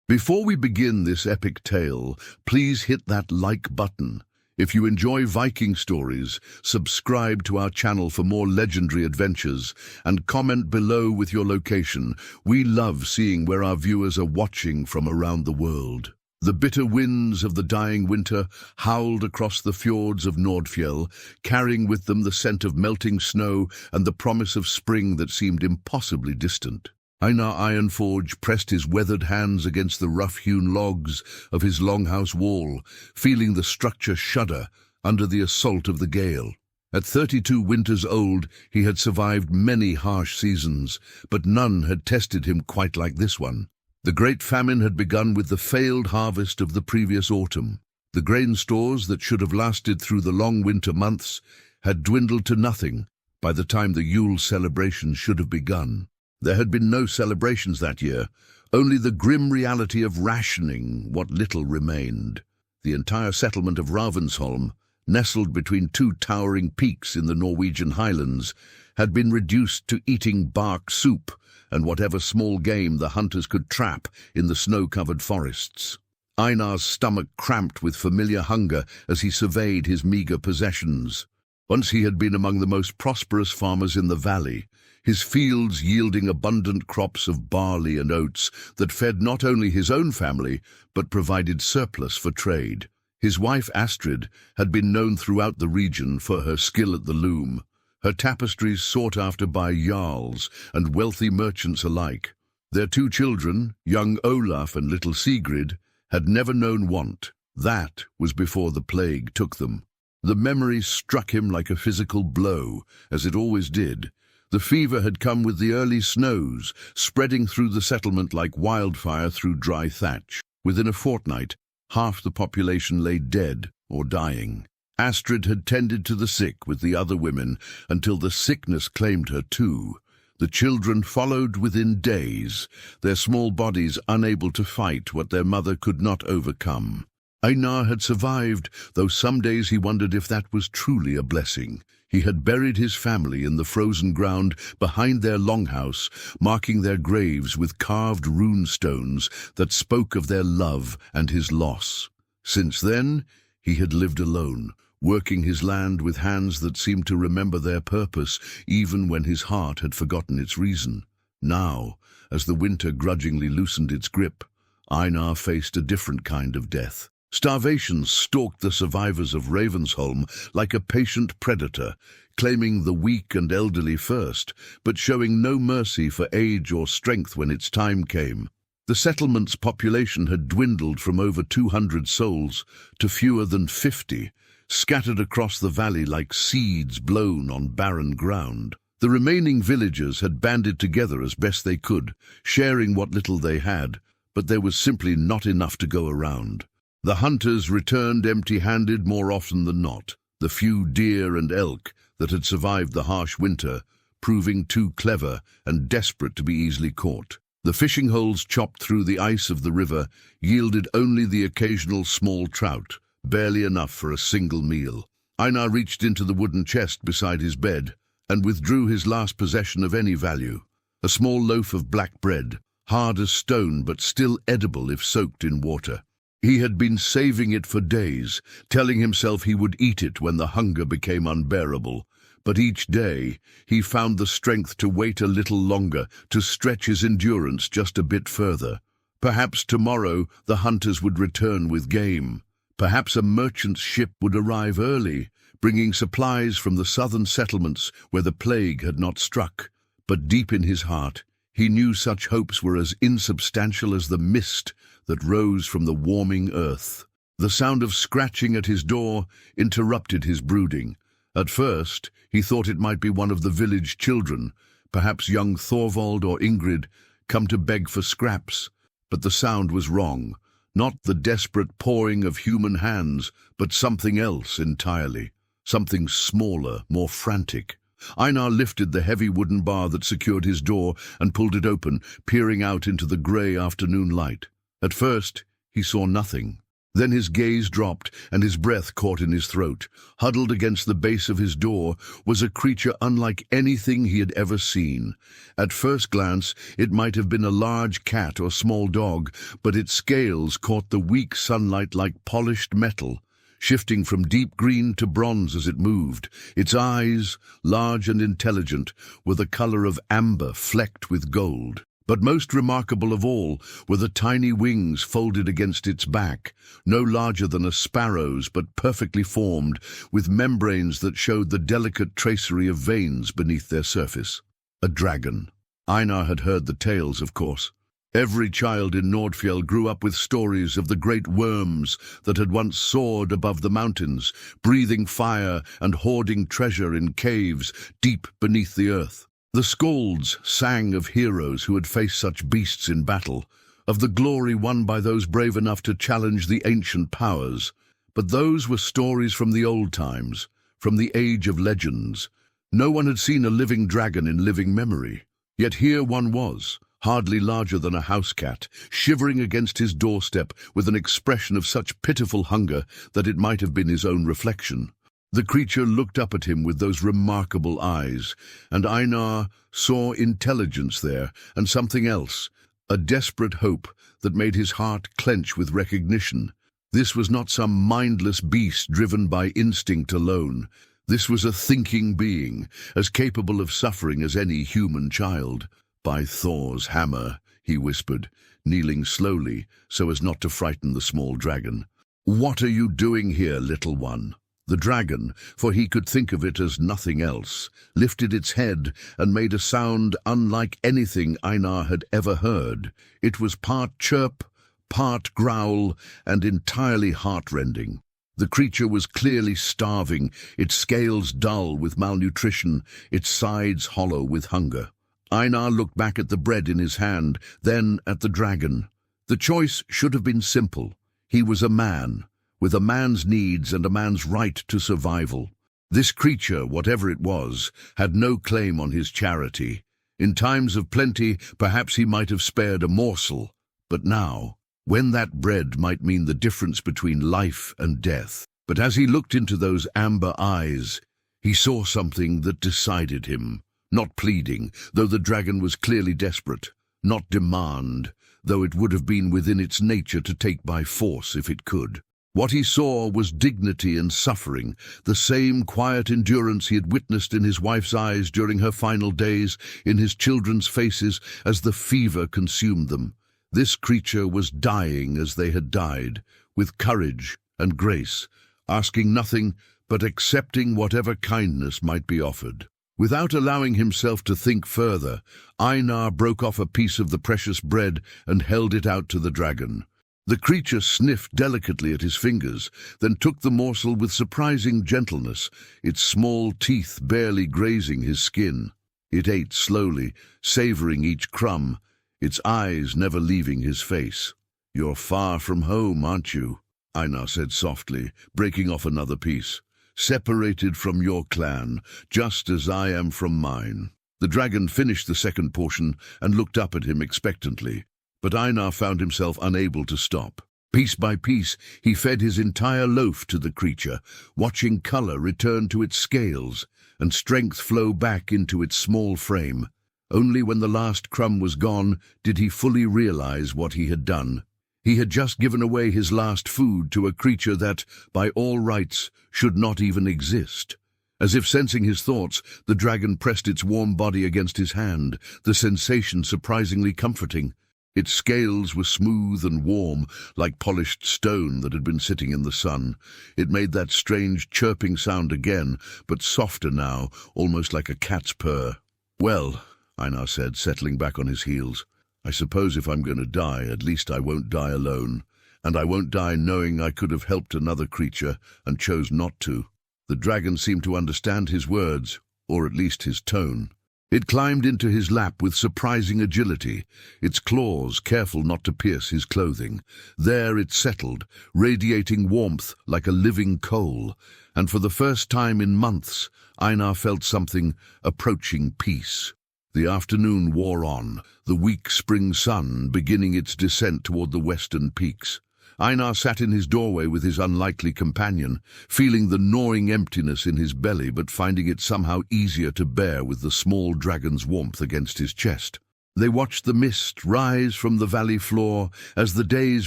Before we begin this epic tale, please hit that like button. If you enjoy Viking stories, subscribe to our channel for more legendary adventures, and comment below with your location. We love seeing where our viewers are watching from around the world. The bitter winds of the dying winter howled across the fjords of Nordfjell, carrying with them the scent of melting snow and the promise of spring that seemed impossibly distant. Einar Ironforge pressed his weathered hands against the rough-hewn logs of his longhouse wall, feeling the structure shudder under the assault of the gale. At 32 winters old, he had survived many harsh seasons, but none had tested him quite like this one. The great famine had begun with the failed harvest of the previous autumn. The grain stores that should have lasted through the long winter months had dwindled to nothing by the time the Yule celebrations should have begun. There had been no celebrations that year, only the grim reality of rationing what little remained. The entire settlement of Ravensholm, nestled between two towering peaks in the Norwegian highlands, had been reduced to eating bark soup and whatever small game the hunters could trap in the snow-covered forests. Einar's stomach cramped with familiar hunger as he surveyed his meager possessions. Once he had been among the most prosperous farmers in the valley, his fields yielding abundant crops of barley and oats that fed not only his own family, but provided surplus for trade. His wife Astrid had been known throughout the region for her skill at the loom, her tapestries sought after by jarls and wealthy merchants alike. Their two children, young Olaf and little Sigrid, had never known want. That was before the plague took them. The memory struck him like a physical blow, as it always did. The fever had come with the early snows, spreading through the settlement like wildfire through dry thatch. Within a fortnight, half the population lay dead or dying. Astrid had tended to the sick with the other women until the sickness claimed her too. The children followed within days, their small bodies unable to fight what their mother could not overcome. Einar had survived, though some days he wondered if that was truly a blessing. He had buried his family in the frozen ground behind their longhouse, marking their graves with carved rune stones that spoke of their love and his loss. Since then, he had lived alone, working his land with hands that seemed to remember their purpose even when his heart had forgotten its reason. Now, as the winter grudgingly loosened its grip, Einar faced a different kind of death. Starvation stalked the survivors of Ravensholm like a patient predator, claiming the weak and elderly first, but showing no mercy for age or strength when its time came. The settlement's population had dwindled from over 200 souls to fewer than 50, scattered across the valley like seeds blown on barren ground. The remaining villagers had banded together as best they could, sharing what little they had, but there was simply not enough to go around. The hunters returned empty-handed more often than not, the few deer and elk that had survived the harsh winter proving too clever and desperate to be easily caught. The fishing holes chopped through the ice of the river yielded only the occasional small trout, barely enough for a single meal. Einar reached into the wooden chest beside his bed and withdrew his last possession of any value, a small loaf of black bread, hard as stone but still edible if soaked in water. He had been saving it for days, telling himself he would eat it when the hunger became unbearable. But each day, he found the strength to wait a little longer, to stretch his endurance just a bit further. Perhaps tomorrow the hunters would return with game. Perhaps a merchant's ship would arrive early, bringing supplies from the southern settlements where the plague had not struck. But deep in his heart, he knew such hopes were as insubstantial as the mist that rose from the warming earth. The sound of scratching at his door interrupted his brooding. At first, he thought it might be one of the village children, perhaps young Thorvald or Ingrid, come to beg for scraps. But the sound was wrong. Not the desperate pawing of human hands, but something else entirely. Something smaller, more frantic. Einar lifted the heavy wooden bar that secured his door and pulled it open, peering out into the grey afternoon light. At first, he saw nothing. Then his gaze dropped, and his breath caught in his throat. Huddled against the base of his door was a creature unlike anything he had ever seen. At first glance, it might have been a large cat or small dog, but its scales caught the weak sunlight like polished metal, shifting from deep green to bronze as it moved. Its eyes, large and intelligent, were the color of amber flecked with gold. But most remarkable of all were the tiny wings folded against its back, no larger than a sparrow's but perfectly formed, with membranes that showed the delicate tracery of veins beneath their surface. A dragon. Einar had heard the tales, of course. Every child in Nordfjell grew up with stories of the great worms that had once soared above the mountains, breathing fire and hoarding treasure in caves deep beneath the earth. The skalds sang of heroes who had faced such beasts in battle, of the glory won by those brave enough to challenge the ancient powers. But those were stories from the old times, from the age of legends. No one had seen a living dragon in living memory. Yet here one was, hardly larger than a house cat, shivering against his doorstep with an expression of such pitiful hunger that it might have been his own reflection. The creature looked up at him with those remarkable eyes, and Einar saw intelligence there and something else, a desperate hope that made his heart clench with recognition. This was not some mindless beast driven by instinct alone. This was a thinking being, as capable of suffering as any human child. "By Thor's hammer," he whispered, kneeling slowly so as not to frighten the small dragon. "What are you doing here, little one?" The dragon, for he could think of it as nothing else, lifted its head and made a sound unlike anything Einar had ever heard. It was part chirp, part growl, and entirely heartrending. The creature was clearly starving, its scales dull with malnutrition, its sides hollow with hunger. Einar looked back at the bread in his hand, then at the dragon. The choice should have been simple. He was a man, with a man's needs and a man's right to survival. This creature, whatever it was, had no claim on his charity. In times of plenty, perhaps he might have spared a morsel. But now, when that bread might mean the difference between life and death. But as he looked into those amber eyes, he saw something that decided him. Not pleading, though the dragon was clearly desperate. Not demand, though it would have been within its nature to take by force if it could. What he saw was dignity and suffering, the same quiet endurance he had witnessed in his wife's eyes during her final days, in his children's faces as the fever consumed them. This creature was dying as they had died, with courage and grace, asking nothing but accepting whatever kindness might be offered. Without allowing himself to think further, Einar broke off a piece of the precious bread and held it out to the dragon. The creature sniffed delicately at his fingers, then took the morsel with surprising gentleness, its small teeth barely grazing his skin. It ate slowly, savoring each crumb, its eyes never leaving his face. "You're far from home, aren't you?" Einar said softly, breaking off another piece. "Separated from your clan, just as I am from mine." The dragon finished the second portion and looked up at him expectantly. But Einar found himself unable to stop. Piece by piece, he fed his entire loaf to the creature, watching color return to its scales and strength flow back into its small frame. Only when the last crumb was gone did he fully realize what he had done. He had just given away his last food to a creature that, by all rights, should not even exist. As if sensing his thoughts, the dragon pressed its warm body against his hand, the sensation surprisingly comforting. Its scales were smooth and warm, like polished stone that had been sitting in the sun. It made that strange chirping sound again, but softer now, almost like a cat's purr. "Well," Einar said, settling back on his heels, "I suppose if I'm going to die, at least I won't die alone. And I won't die knowing I could have helped another creature and chose not to." The dragon seemed to understand his words, or at least his tone. It climbed into his lap with surprising agility, its claws careful not to pierce his clothing. There it settled, radiating warmth like a living coal, and for the first time in months, Einar felt something approaching peace. The afternoon wore on, the weak spring sun beginning its descent toward the western peaks. Einar sat in his doorway with his unlikely companion, feeling the gnawing emptiness in his belly but finding it somehow easier to bear with the small dragon's warmth against his chest. They watched the mist rise from the valley floor as the day's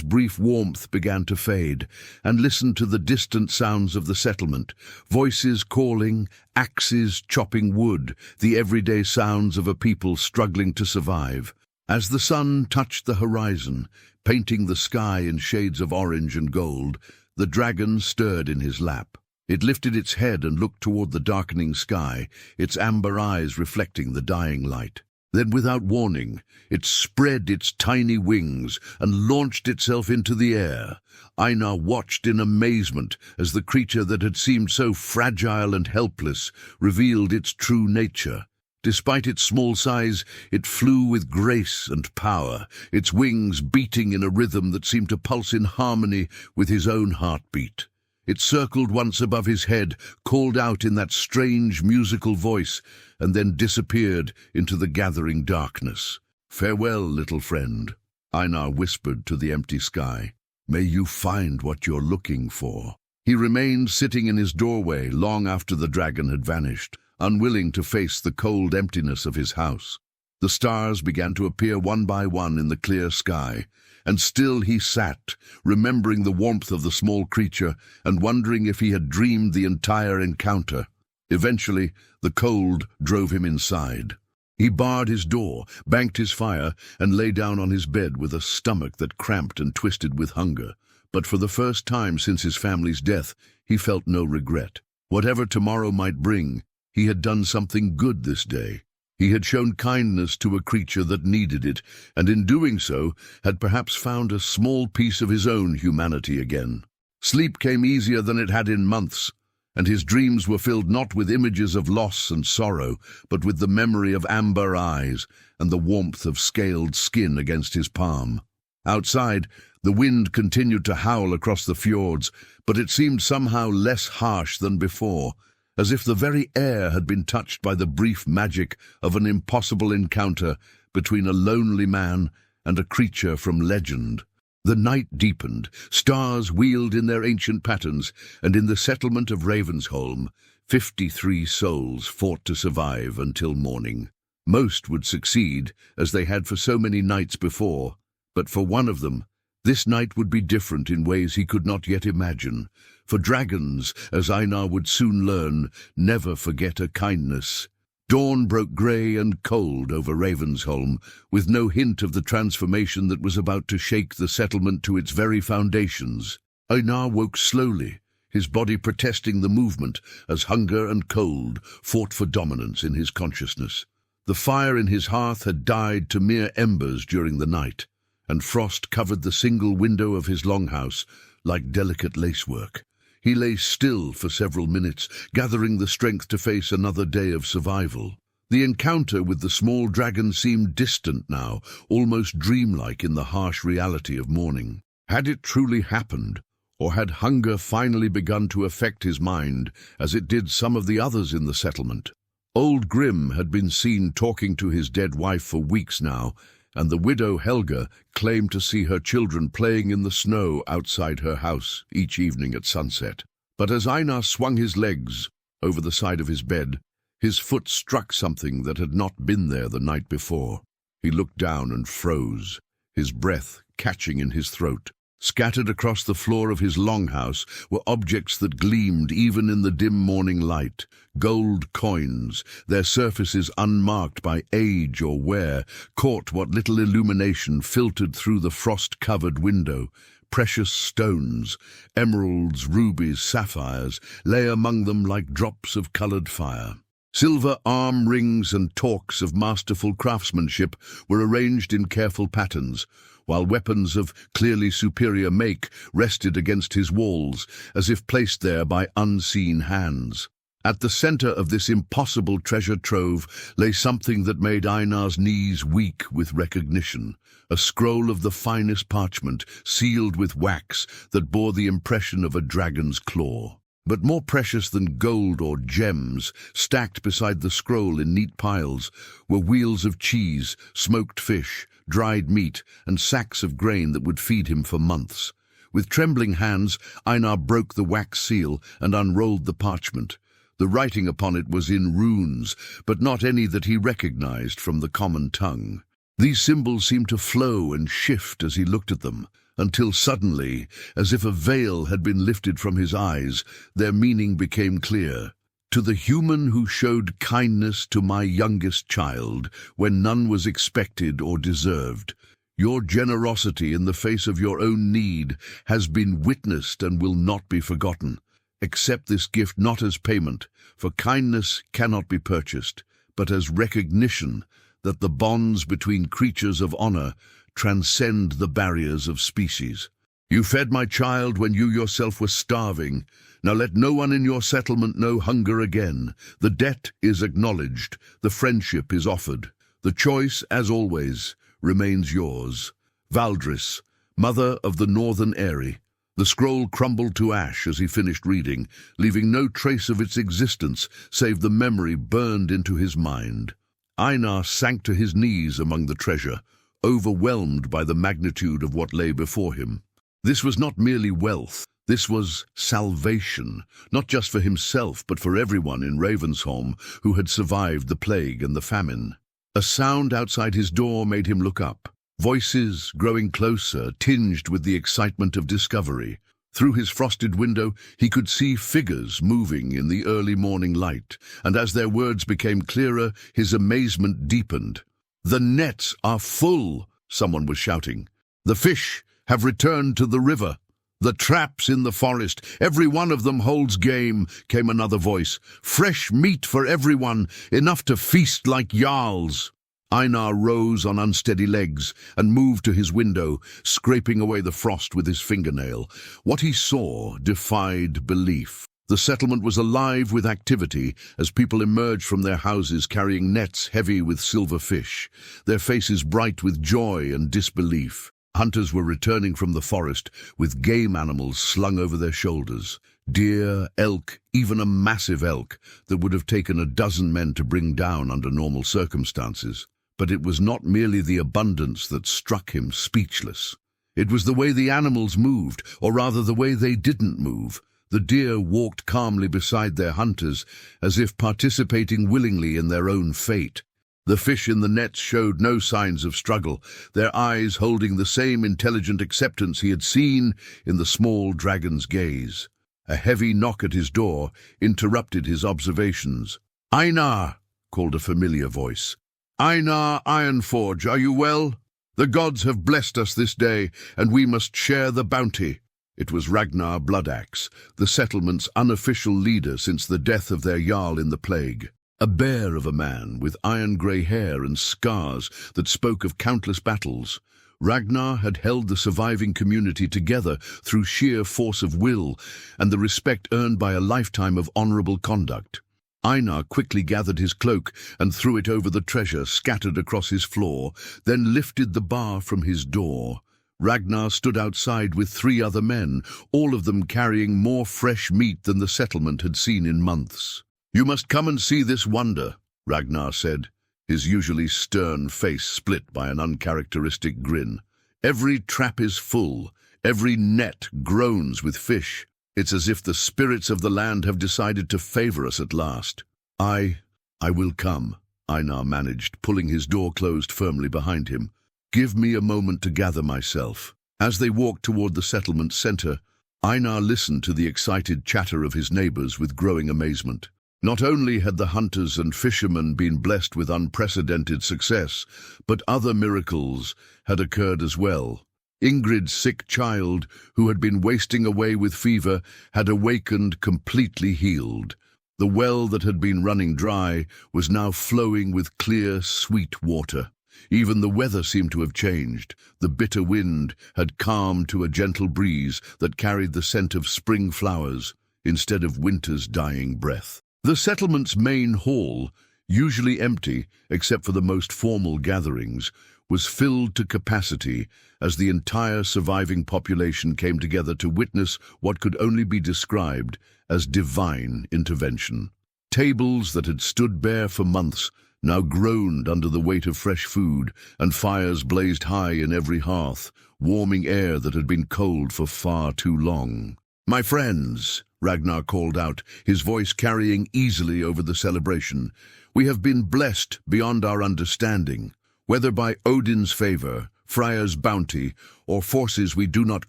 brief warmth began to fade, and listened to the distant sounds of the settlement, voices calling, axes chopping wood, the everyday sounds of a people struggling to survive. As the sun touched the horizon, painting the sky in shades of orange and gold, the dragon stirred in his lap. It lifted its head and looked toward the darkening sky, its amber eyes reflecting the dying light. Then, without warning, it spread its tiny wings and launched itself into the air. Einar watched in amazement as the creature that had seemed so fragile and helpless revealed its true nature. Despite its small size, it flew with grace and power, its wings beating in a rhythm that seemed to pulse in harmony with his own heartbeat. It circled once above his head, called out in that strange musical voice, and then disappeared into the gathering darkness. "Farewell, little friend," Einar whispered to the empty sky. "May you find what you're looking for." He remained sitting in his doorway long after the dragon had vanished, unwilling to face the cold emptiness of his house. The stars began to appear one by one in the clear sky, and still he sat, remembering the warmth of the small creature and wondering if he had dreamed the entire encounter. Eventually, the cold drove him inside. He barred his door, banked his fire, and lay down on his bed with a stomach that cramped and twisted with hunger. But for the first time since his family's death, he felt no regret. Whatever tomorrow might bring, he had done something good this day. He had shown kindness to a creature that needed it, and in doing so had perhaps found a small piece of his own humanity again. Sleep came easier than it had in months, and his dreams were filled not with images of loss and sorrow, but with the memory of amber eyes and the warmth of scaled skin against his palm. Outside, the wind continued to howl across the fjords, but it seemed somehow less harsh than before, as if the very air had been touched by the brief magic of an impossible encounter between a lonely man and a creature from legend. The night deepened, stars wheeled in their ancient patterns, and in the settlement of Ravensholm, 53 souls fought to survive until morning. Most would succeed, as they had for so many nights before, but for one of them, this night would be different in ways he could not yet imagine. For dragons, as Einar would soon learn, never forget a kindness. Dawn broke grey and cold over Ravensholm, with no hint of the transformation that was about to shake the settlement to its very foundations. Einar woke slowly, his body protesting the movement as hunger and cold fought for dominance in his consciousness. The fire in his hearth had died to mere embers during the night, and frost covered the single window of his longhouse like delicate lacework. He lay still for several minutes, gathering the strength to face another day of survival. The encounter with the small dragon seemed distant now, almost dreamlike in the harsh reality of morning. Had it truly happened, or had hunger finally begun to affect his mind, as it did some of the others in the settlement? Old Grim had been seen talking to his dead wife for weeks now, and the widow Helga claimed to see her children playing in the snow outside her house each evening at sunset. But as Einar swung his legs over the side of his bed, his foot struck something that had not been there the night before. He looked down and froze, his breath catching in his throat. Scattered across the floor of his longhouse were objects that gleamed even in the dim morning light. Gold coins, their surfaces unmarked by age or wear, caught what little illumination filtered through the frost-covered window. Precious stones, emeralds, rubies, sapphires, lay among them like drops of colored fire. Silver arm rings and torques of masterful craftsmanship were arranged in careful patterns, while weapons of clearly superior make rested against his walls, as if placed there by unseen hands. At the center of this impossible treasure trove lay something that made Einar's knees weak with recognition, a scroll of the finest parchment, sealed with wax, that bore the impression of a dragon's claw. But more precious than gold or gems, stacked beside the scroll in neat piles, were wheels of cheese, smoked fish, dried meat, and sacks of grain that would feed him for months. With trembling hands, Einar broke the wax seal and unrolled the parchment. The writing upon it was in runes, but not any that he recognized from the common tongue. These symbols seemed to flow and shift as he looked at them, until suddenly, as if a veil had been lifted from his eyes, their meaning became clear. To the human who showed kindness to my youngest child, when none was expected or deserved, your generosity in the face of your own need has been witnessed and will not be forgotten. Accept this gift not as payment, for kindness cannot be purchased, but as recognition that the bonds between creatures of honor transcend the barriers of species. You fed my child when you yourself were starving. Now let no one in your settlement know hunger again. The debt is acknowledged, the friendship is offered. The choice, as always, remains yours. Valdris, mother of the northern Eyrie. The scroll crumbled to ash as he finished reading, leaving no trace of its existence save the memory burned into his mind. Einar sank to his knees among the treasure, overwhelmed by the magnitude of what lay before him. This was not merely wealth, this was salvation, not just for himself but for everyone in Ravensholm who had survived the plague and the famine. A sound outside his door made him look up. Voices growing closer, tinged with the excitement of discovery. Through his frosted window, he could see figures moving in the early morning light, and as their words became clearer, his amazement deepened. "The nets are full," someone was shouting. "The fish have returned to the river. The traps in the forest, every one of them holds game," came another voice. "Fresh meat for everyone, enough to feast like jarls." Einar rose on unsteady legs and moved to his window, scraping away the frost with his fingernail. What he saw defied belief. The settlement was alive with activity as people emerged from their houses carrying nets heavy with silver fish, their faces bright with joy and disbelief. Hunters were returning from the forest with game animals slung over their shoulders. Deer, elk, even a massive elk that would have taken a dozen men to bring down under normal circumstances. But it was not merely the abundance that struck him speechless. It was the way the animals moved, or rather the way they didn't move. The deer walked calmly beside their hunters, as if participating willingly in their own fate. The fish in the nets showed no signs of struggle, their eyes holding the same intelligent acceptance he had seen in the small dragon's gaze. A heavy knock at his door interrupted his observations. "Einar!" called a familiar voice. "Einar Ironforge, are you well? The gods have blessed us this day, and we must share the bounty." It was Ragnar Bloodaxe, the settlement's unofficial leader since the death of their jarl in the plague. A bear of a man with iron-grey hair and scars that spoke of countless battles. Ragnar had held the surviving community together through sheer force of will and the respect earned by a lifetime of honorable conduct. Einar quickly gathered his cloak and threw it over the treasure scattered across his floor, then lifted the bar from his door. Ragnar stood outside with 3 other men, all of them carrying more fresh meat than the settlement had seen in months. "You must come and see this wonder," Ragnar said, his usually stern face split by an uncharacteristic grin. "Every trap is full, every net groans with fish. It's as if the spirits of the land have decided to favor us at last." I will come," Einar managed, pulling his door closed firmly behind him. "Give me a moment to gather myself." As they walked toward the settlement center, Einar listened to the excited chatter of his neighbors with growing amazement. Not only had the hunters and fishermen been blessed with unprecedented success, but other miracles had occurred as well. Ingrid's sick child, who had been wasting away with fever, had awakened completely healed. The well that had been running dry was now flowing with clear, sweet water. Even the weather seemed to have changed. The bitter wind had calmed to a gentle breeze that carried the scent of spring flowers instead of winter's dying breath. The settlement's main hall, usually empty except for the most formal gatherings, was filled to capacity as the entire surviving population came together to witness what could only be described as divine intervention. Tables that had stood bare for months now groaned under the weight of fresh food, and fires blazed high in every hearth, warming air that had been cold for far too long. "My friends," Ragnar called out, his voice carrying easily over the celebration, "we have been blessed beyond our understanding. Whether by Odin's favor, Freya's bounty, or forces we do not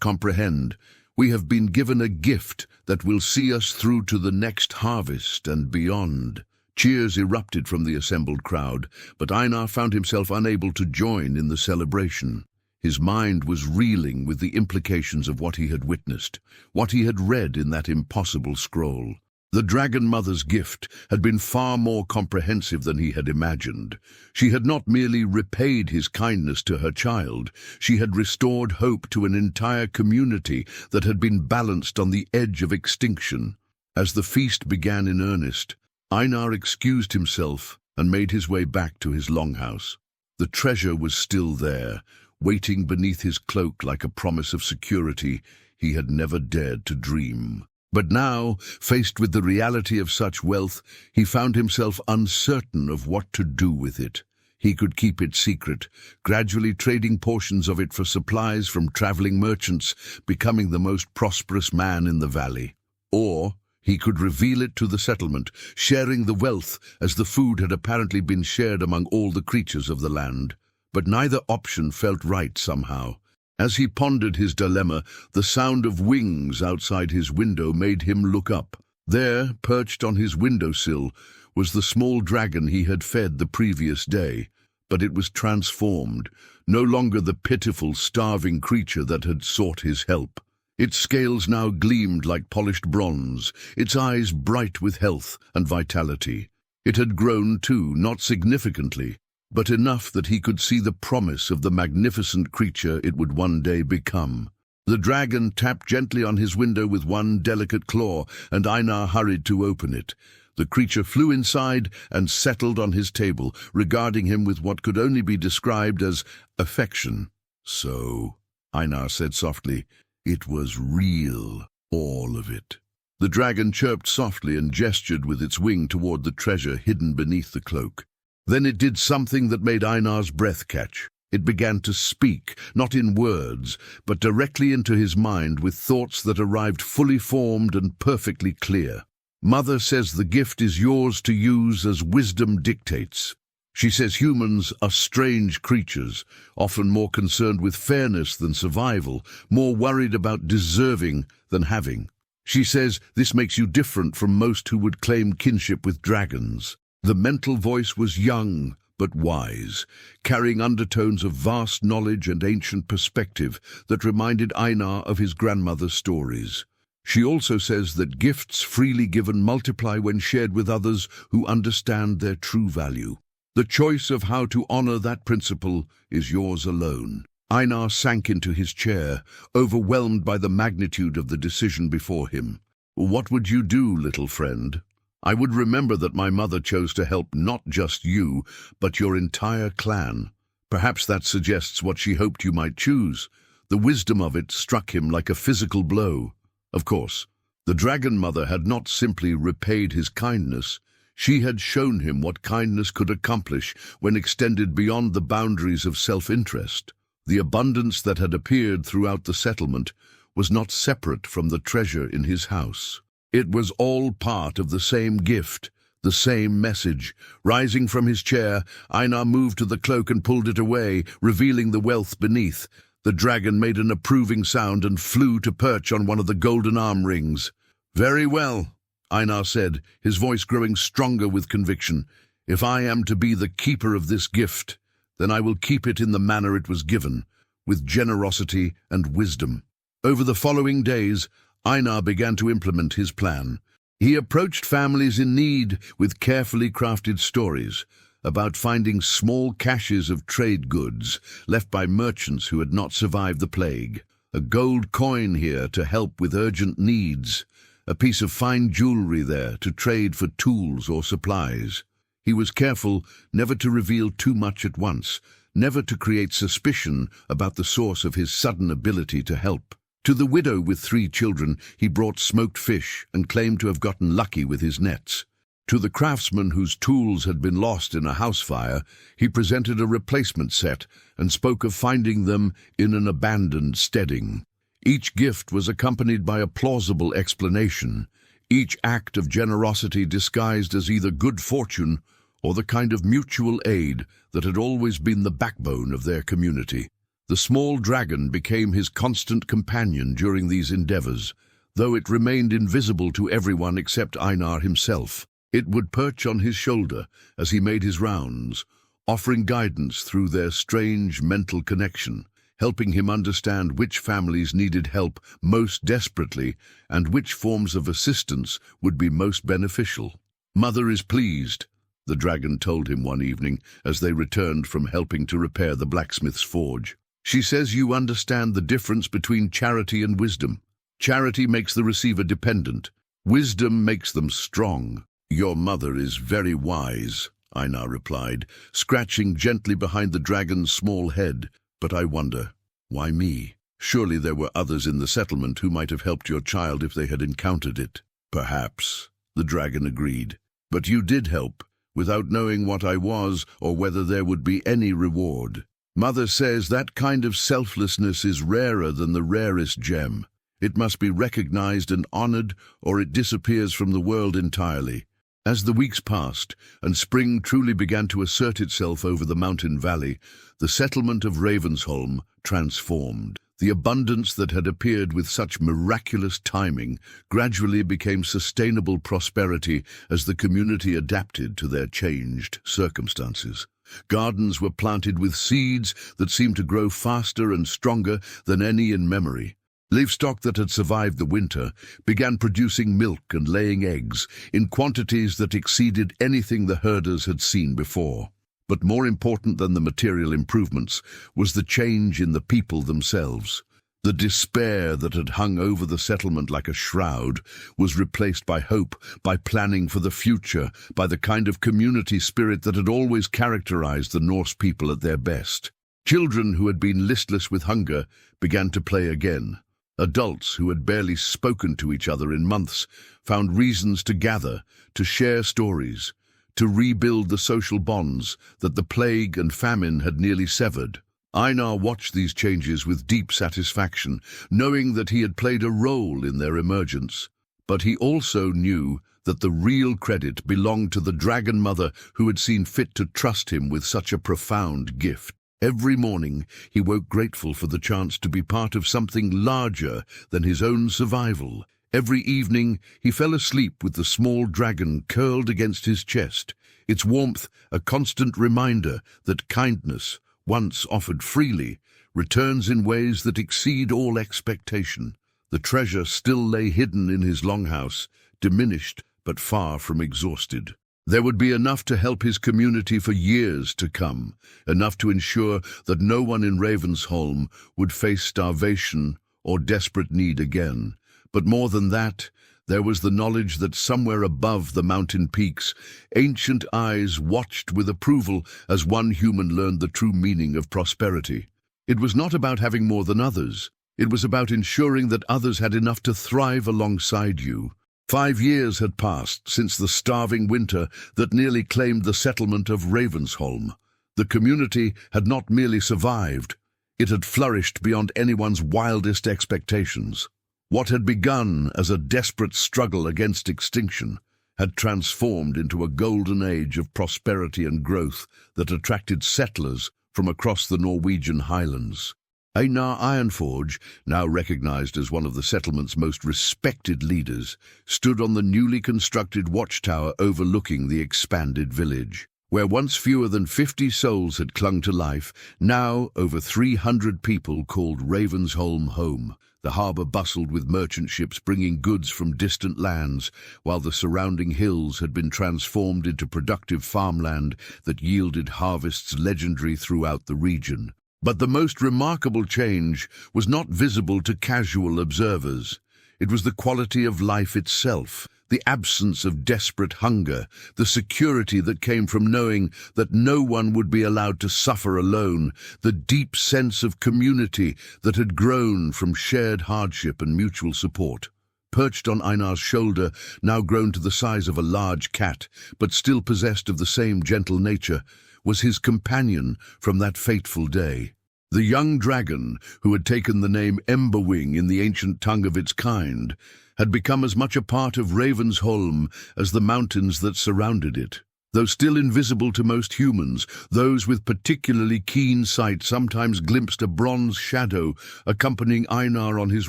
comprehend, we have been given a gift that will see us through to the next harvest and beyond." Cheers erupted from the assembled crowd, but Einar found himself unable to join in the celebration. His mind was reeling with the implications of what he had witnessed, what he had read in that impossible scroll. The Dragon Mother's gift had been far more comprehensive than he had imagined. She had not merely repaid his kindness to her child, she had restored hope to an entire community that had been balanced on the edge of extinction. As the feast began in earnest, Einar excused himself and made his way back to his longhouse. The treasure was still there, waiting beneath his cloak like a promise of security he had never dared to dream. But now, faced with the reality of such wealth, he found himself uncertain of what to do with it. He could keep it secret, gradually trading portions of it for supplies from traveling merchants, becoming the most prosperous man in the valley. Or he could reveal it to the settlement, sharing the wealth as the food had apparently been shared among all the creatures of the land. But neither option felt right somehow. As he pondered his dilemma, the sound of wings outside his window made him look up. There, perched on his windowsill, was the small dragon he had fed the previous day. But it was transformed, no longer the pitiful, starving creature that had sought his help. Its scales now gleamed like polished bronze, its eyes bright with health and vitality. It had grown too, not significantly, but enough that he could see the promise of the magnificent creature it would one day become. The dragon tapped gently on his window with one delicate claw, and Einar hurried to open it. The creature flew inside and settled on his table, regarding him with what could only be described as affection. "So," Einar said softly, "it was real, all of it." The dragon chirped softly and gestured with its wing toward the treasure hidden beneath the cloak. Then it did something that made Einar's breath catch. It began to speak, not in words, but directly into his mind with thoughts that arrived fully formed and perfectly clear. "Mother says the gift is yours to use as wisdom dictates. She says humans are strange creatures, often more concerned with fairness than survival, more worried about deserving than having. She says this makes you different from most who would claim kinship with dragons." The mental voice was young but wise, carrying undertones of vast knowledge and ancient perspective that reminded Einar of his grandmother's stories. "She also says that gifts freely given multiply when shared with others who understand their true value. The choice of how to honor that principle is yours alone." Einar sank into his chair, overwhelmed by the magnitude of the decision before him. "What would you do, little friend?" "I would remember that my mother chose to help not just you, but your entire clan. Perhaps that suggests what she hoped you might choose." The wisdom of it struck him like a physical blow. Of course, the Dragon Mother had not simply repaid his kindness. She had shown him what kindness could accomplish when extended beyond the boundaries of self-interest. The abundance that had appeared throughout the settlement was not separate from the treasure in his house. It was all part of the same gift, the same message. Rising from his chair, Einar moved to the cloak and pulled it away, revealing the wealth beneath. The dragon made an approving sound and flew to perch on one of the golden arm rings. "Very well," Einar said, his voice growing stronger with conviction. "If I am to be the keeper of this gift, then I will keep it in the manner it was given, with generosity and wisdom." Over the following days, Einar began to implement his plan. He approached families in need with carefully crafted stories about finding small caches of trade goods left by merchants who had not survived the plague. A gold coin here to help with urgent needs, a piece of fine jewelry there to trade for tools or supplies. He was careful never to reveal too much at once, never to create suspicion about the source of his sudden ability to help. To the widow with 3 children, he brought smoked fish and claimed to have gotten lucky with his nets. To the craftsman whose tools had been lost in a house fire, he presented a replacement set and spoke of finding them in an abandoned steading. Each gift was accompanied by a plausible explanation, each act of generosity disguised as either good fortune or the kind of mutual aid that had always been the backbone of their community. The small dragon became his constant companion during these endeavors, though it remained invisible to everyone except Einar himself. It would perch on his shoulder as he made his rounds, offering guidance through their strange mental connection, helping him understand which families needed help most desperately and which forms of assistance would be most beneficial. "Mother is pleased," the dragon told him one evening as they returned from helping to repair the blacksmith's forge. "She says you understand the difference between charity and wisdom. Charity makes the receiver dependent. Wisdom makes them strong." "Your mother is very wise," Einar replied, scratching gently behind the dragon's small head. "But I wonder, why me? Surely there were others in the settlement who might have helped your child if they had encountered it." "Perhaps," the dragon agreed. "But you did help, without knowing what I was or whether there would be any reward. Mother says that kind of selflessness is rarer than the rarest gem. It must be recognized and honored, or it disappears from the world entirely." As the weeks passed, and spring truly began to assert itself over the mountain valley, the settlement of Ravensholm transformed. The abundance that had appeared with such miraculous timing gradually became sustainable prosperity as the community adapted to their changed circumstances. Gardens were planted with seeds that seemed to grow faster and stronger than any in memory. Livestock that had survived the winter began producing milk and laying eggs in quantities that exceeded anything the herders had seen before. But more important than the material improvements was the change in the people themselves. The despair that had hung over the settlement like a shroud was replaced by hope, by planning for the future, by the kind of community spirit that had always characterized the Norse people at their best. Children who had been listless with hunger began to play again. Adults who had barely spoken to each other in months found reasons to gather, to share stories, to rebuild the social bonds that the plague and famine had nearly severed. Einar watched these changes with deep satisfaction, knowing that he had played a role in their emergence. But he also knew that the real credit belonged to the dragon mother who had seen fit to trust him with such a profound gift. Every morning he woke grateful for the chance to be part of something larger than his own survival. Every evening he fell asleep with the small dragon curled against his chest, its warmth a constant reminder that kindness, once offered freely, returns in ways that exceed all expectation. The treasure still lay hidden in his longhouse, diminished but far from exhausted. There would be enough to help his community for years to come, enough to ensure that no one in Ravensholm would face starvation or desperate need again. But more than that, there was the knowledge that somewhere above the mountain peaks, ancient eyes watched with approval as one human learned the true meaning of prosperity. It was not about having more than others. It was about ensuring that others had enough to thrive alongside you. 5 years had passed since the starving winter that nearly claimed the settlement of Ravensholm. The community had not merely survived, it had flourished beyond anyone's wildest expectations. What had begun as a desperate struggle against extinction had transformed into a golden age of prosperity and growth that attracted settlers from across the Norwegian highlands. Einar Ironforge, now recognized as one of the settlement's most respected leaders, stood on the newly constructed watchtower overlooking the expanded village. Where once fewer than 50 souls had clung to life, now over 300 people called Ravensholm home. The harbour bustled with merchant ships bringing goods from distant lands, while the surrounding hills had been transformed into productive farmland that yielded harvests legendary throughout the region. But the most remarkable change was not visible to casual observers. It was the quality of life itself, the absence of desperate hunger, the security that came from knowing that no one would be allowed to suffer alone, the deep sense of community that had grown from shared hardship and mutual support. perched on Einar's shoulder, now grown to the size of a large cat, but still possessed of the same gentle nature, was his companion from that fateful day. The young dragon, who had taken the name Emberwing in the ancient tongue of its kind, had become as much a part of Ravensholm as the mountains that surrounded it. Though still invisible to most humans, those with particularly keen sight sometimes glimpsed a bronze shadow accompanying Einar on his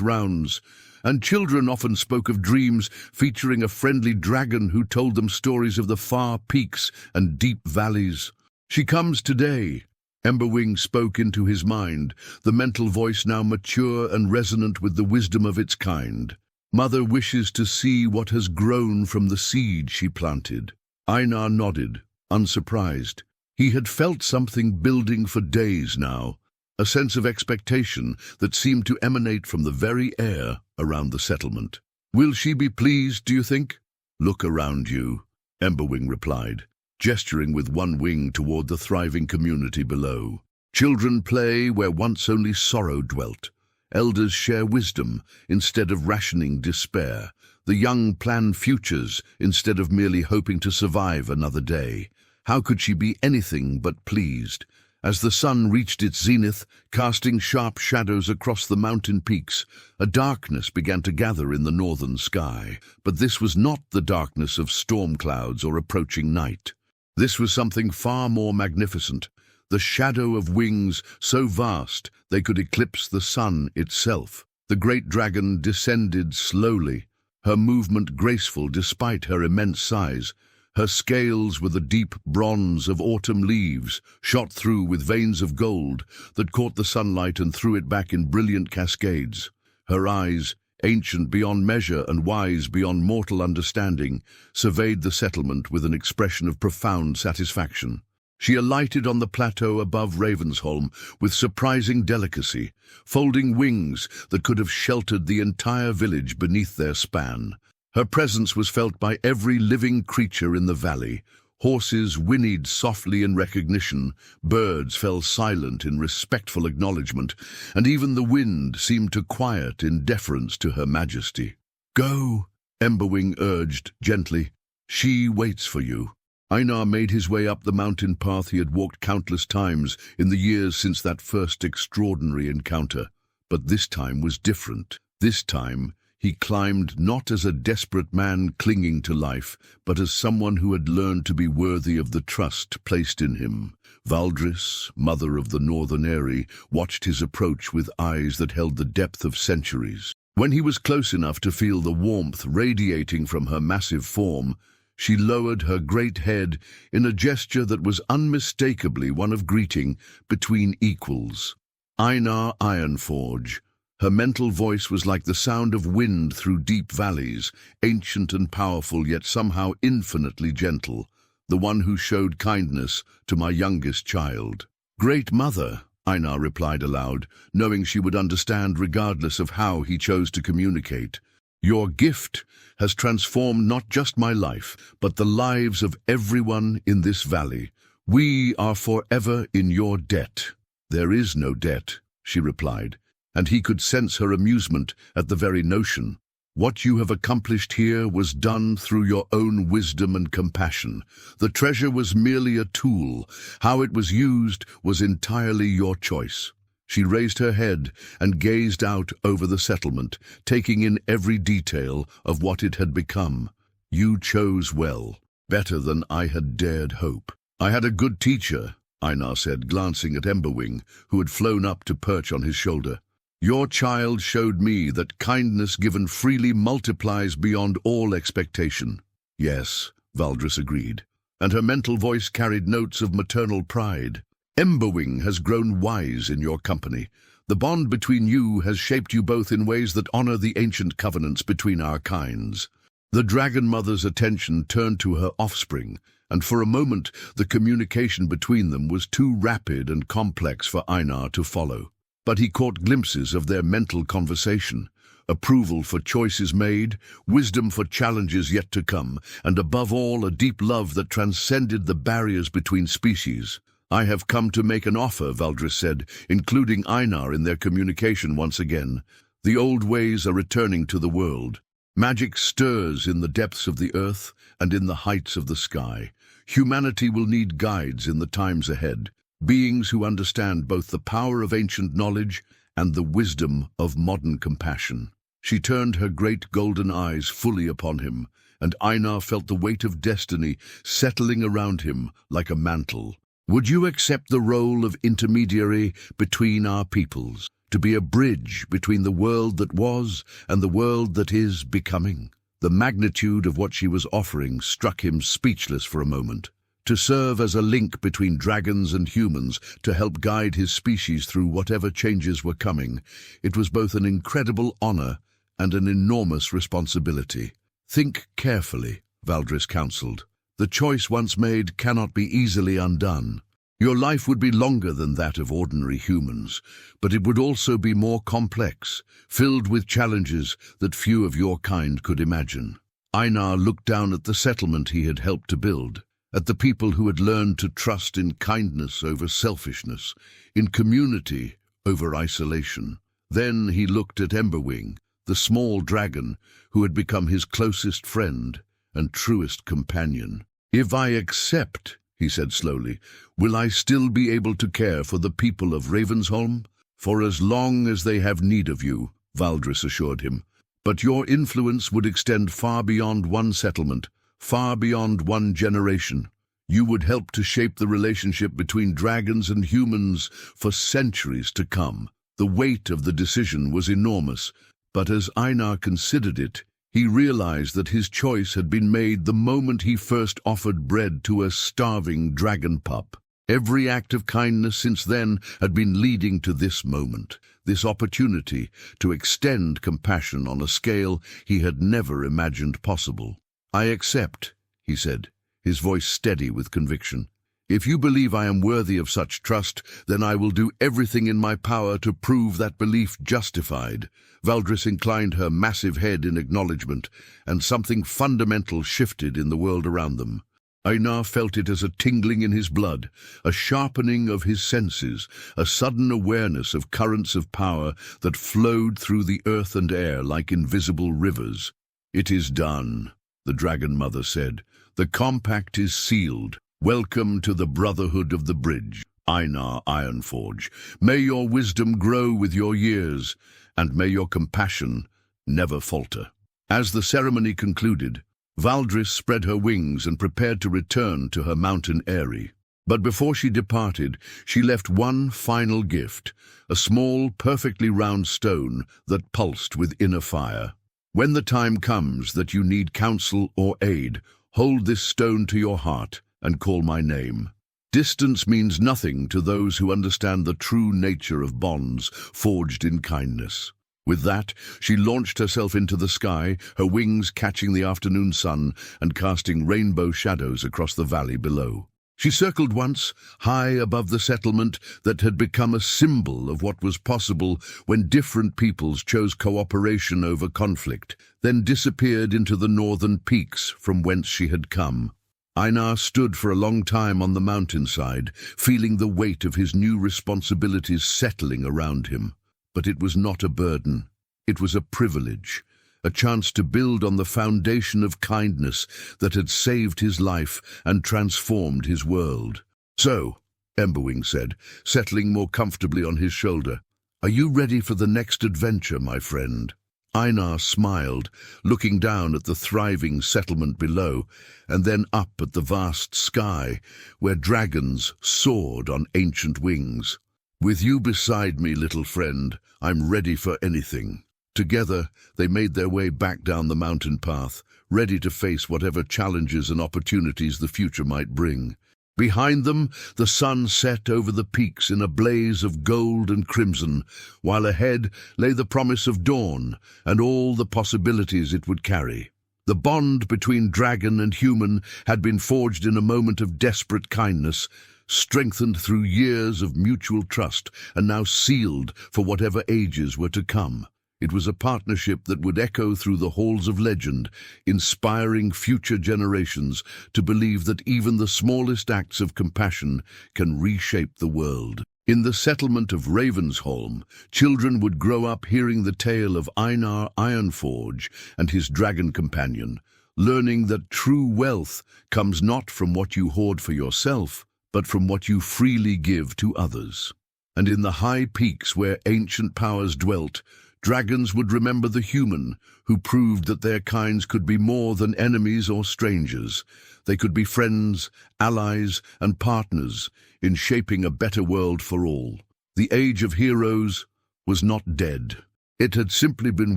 rounds, and children often spoke of dreams featuring a friendly dragon who told them stories of the far peaks and deep valleys. "She comes today," Emberwing spoke into his mind, the mental voice now mature and resonant with the wisdom of its kind. "Mother wishes to see what has grown from the seed she planted." Einar nodded, unsurprised. He had felt something building for days now, a sense of expectation that seemed to emanate from the very air around the settlement. "Will she be pleased, do you think?" "Look around you," Emberwing replied, gesturing with one wing toward the thriving community below. "Children play where once only sorrow dwelt. Elders share wisdom instead of rationing despair. The young plan futures instead of merely hoping to survive another day." How could she be anything but pleased? As the sun reached its zenith, casting sharp shadows across the mountain peaks, a darkness began to gather in the northern sky. But this was not the darkness of storm clouds or approaching night. This was something far more magnificent, the shadow of wings so vast they could eclipse the sun itself. The great dragon descended slowly, her movement graceful despite her immense size. Her scales were the deep bronze of autumn leaves, shot through with veins of gold that caught the sunlight and threw it back in brilliant cascades. Her eyes, ancient beyond measure and wise beyond mortal understanding, surveyed the settlement with an expression of profound satisfaction. She alighted on the plateau above Ravensholm with surprising delicacy, folding wings that could have sheltered the entire village beneath their span. Her presence was felt by every living creature in the valley. Horses whinnied softly in recognition, birds fell silent in respectful acknowledgement, and even the wind seemed to quiet in deference to her majesty. "Go," Emberwing urged gently. "She waits for you." Einar made his way up the mountain path he had walked countless times in the years since that first extraordinary encounter. But this time was different. This time he climbed not as a desperate man clinging to life, but as someone who had learned to be worthy of the trust placed in him. Valdris, mother of the Northern Eyrie, watched his approach with eyes that held the depth of centuries. When he was close enough to feel the warmth radiating from her massive form, she lowered her great head in a gesture that was unmistakably one of greeting between equals. Einar Ironforge. Her mental voice was like the sound of wind through deep valleys, ancient and powerful yet somehow infinitely gentle, the one who showed kindness to my youngest child. "Great Mother," Einar replied aloud, knowing she would understand regardless of how he chose to communicate. "Your gift has transformed not just my life, but the lives of everyone in this valley. We are forever in your debt." "There is no debt," she replied, and he could sense her amusement at the very notion. "What you have accomplished here was done through your own wisdom and compassion. The treasure was merely a tool. How it was used was entirely your choice." She raised her head and gazed out over the settlement, taking in every detail of what it had become. "You chose well, better than I had dared hope." "I had a good teacher," Einar said, glancing at Emberwing, who had flown up to perch on his shoulder. "Your child showed me that kindness given freely multiplies beyond all expectation." "Yes," Valdris agreed, and her mental voice carried notes of maternal pride. "Emberwing has grown wise in your company. The bond between you has shaped you both in ways that honor the ancient covenants between our kinds." The dragon mother's attention turned to her offspring, and for a moment the communication between them was too rapid and complex for Einar to follow. But he caught glimpses of their mental conversation, approval for choices made, wisdom for challenges yet to come, and above all a deep love that transcended the barriers between species. "I have come to make an offer," Valdris said, including Einar in their communication once again. "The old ways are returning to the world. Magic stirs in the depths of the earth and in the heights of the sky. Humanity will need guides in the times ahead, beings who understand both the power of ancient knowledge and the wisdom of modern compassion. She turned her great golden eyes fully upon him, and Einar felt the weight of destiny settling around him like a mantle. Would you accept the role of intermediary between our peoples, to be a bridge between the world that was and the world that is becoming? The magnitude of what she was offering struck him speechless for a moment. To serve as a link between dragons and humans, to help guide his species through whatever changes were coming, it was both an incredible honor and an enormous responsibility. Think carefully, Valdris counseled. The choice once made cannot be easily undone. Your life would be longer than that of ordinary humans, but it would also be more complex, filled with challenges that few of your kind could imagine. Einar looked down at the settlement he had helped to build, at the people who had learned to trust in kindness over selfishness, in community over isolation. Then he looked at Emberwing, the small dragon who had become his closest friend and truest companion. "If I accept," he said slowly, "will I still be able to care for the people of Ravensholm?" "For as long as they have need of you," Valdris assured him. "But your influence would extend far beyond one settlement, far beyond one generation. You would help to shape the relationship between dragons and humans for centuries to come." The weight of the decision was enormous, but as Einar considered it, he realized that his choice had been made the moment he first offered bread to a starving dragon pup. Every act of kindness since then had been leading to this moment, this opportunity to extend compassion on a scale he had never imagined possible. "I accept," he said, his voice steady with conviction. "If you believe I am worthy of such trust, then I will do everything in my power to prove that belief justified." Valdris inclined her massive head in acknowledgement, and something fundamental shifted in the world around them. Einar felt it as a tingling in his blood, a sharpening of his senses, a sudden awareness of currents of power that flowed through the earth and air like invisible rivers. "It is done," the Dragon Mother said. "The compact is sealed. Welcome to the Brotherhood of the Bridge, Einar Ironforge. May your wisdom grow with your years, and may your compassion never falter." As the ceremony concluded, Valdris spread her wings and prepared to return to her mountain eyrie. But before she departed, she left one final gift, a small, perfectly round stone that pulsed with inner fire. "When the time comes that you need counsel or aid, hold this stone to your heart and call my name. Distance means nothing to those who understand the true nature of bonds forged in kindness." With that, she launched herself into the sky, her wings catching the afternoon sun and casting rainbow shadows across the valley below. She circled once, high above the settlement that had become a symbol of what was possible when different peoples chose cooperation over conflict, then disappeared into the northern peaks from whence she had come. Einar stood for a long time on the mountainside, feeling the weight of his new responsibilities settling around him. But it was not a burden. It was a privilege, a chance to build on the foundation of kindness that had saved his life and transformed his world. "So," Emberwing said, settling more comfortably on his shoulder, "are you ready for the next adventure, my friend?" Einar smiled, looking down at the thriving settlement below, and then up at the vast sky, where dragons soared on ancient wings. "With you beside me, little friend, I'm ready for anything." Together, they made their way back down the mountain path, ready to face whatever challenges and opportunities the future might bring. Behind them, the sun set over the peaks in a blaze of gold and crimson, while ahead lay the promise of dawn and all the possibilities it would carry. The bond between dragon and human had been forged in a moment of desperate kindness, strengthened through years of mutual trust, and now sealed for whatever ages were to come. It was a partnership that would echo through the halls of legend, inspiring future generations to believe that even the smallest acts of compassion can reshape the world. In the settlement of Ravensholm, children would grow up hearing the tale of Einar Ironforge and his dragon companion, learning that true wealth comes not from what you hoard for yourself, but from what you freely give to others. And in the high peaks where ancient powers dwelt, dragons would remember the human who proved that their kinds could be more than enemies or strangers. They could be friends, allies, and partners in shaping a better world for all. The age of heroes was not dead. It had simply been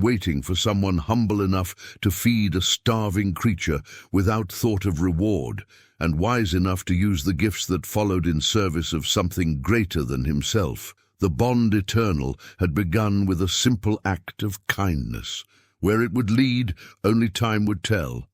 waiting for someone humble enough to feed a starving creature without thought of reward, and wise enough to use the gifts that followed in service of something greater than himself. The bond eternal had begun with a simple act of kindness. Where it would lead, only time would tell.